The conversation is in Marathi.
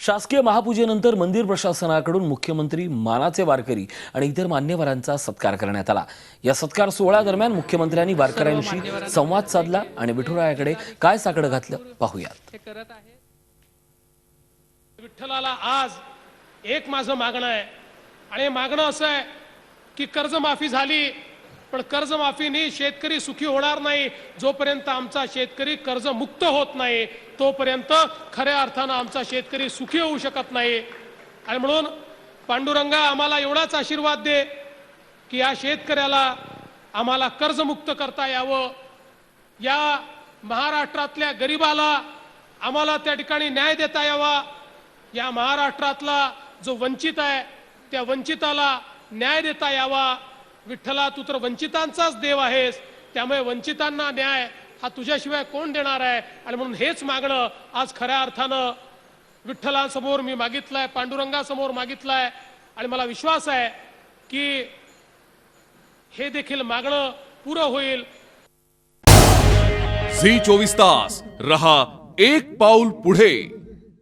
शासकीय महापूजेनंतर मंदिर प्रशासनाकडून मुख्यमंत्री मानाचे वारकरी आणि इतर मान्यवरांचा सत्कार करण्यात आला। या सत्कार सोहळ्यादरम्यान मुख्यमंत्र्यांनी वारकऱ्यांशी संवाद साधला आणि विठुरायाकडे काय साकडं घातलं पाहूयात। विठ्ठलाला आज एक माझं मागणं आहे आणि मागणं असं आहे की कर्जमाफी झाली, पण कर्जमाफीने शेतकरी सुखी होणार नाही। जोपर्यंत आमचा शेतकरी कर्जमुक्त होत नाही तोपर्यंत खऱ्या अर्थानं आमचा शेतकरी सुखी होऊ शकत नाही। आणि म्हणून पांडुरंगा आम्हाला एवढाच आशीर्वाद दे की या शेतकऱ्याला आम्हाला कर्जमुक्त करता यावं, या महाराष्ट्रातल्या गरिबाला आम्हाला त्या ठिकाणी न्याय देता यावा, या महाराष्ट्रातला जो वंचित आहे त्या वंचिताला न्याय देता यावा। विठ्ठला तू तर वंचितांचाच देव आहेस, त्यामुळे वंचितांना न्याय हा तुझ्याशिवाय कोण देणार आहे। आणि म्हणून हेच मागणं आज खऱ्या अर्थानं विठ्ठलासमोर मी मागितलंय, पांडुरंगासमोर मागितलंय आणि मला विश्वास आहे की हे देखील मागणं पुरं होईल। झी 24 तास रहा एक पाऊल पुढे।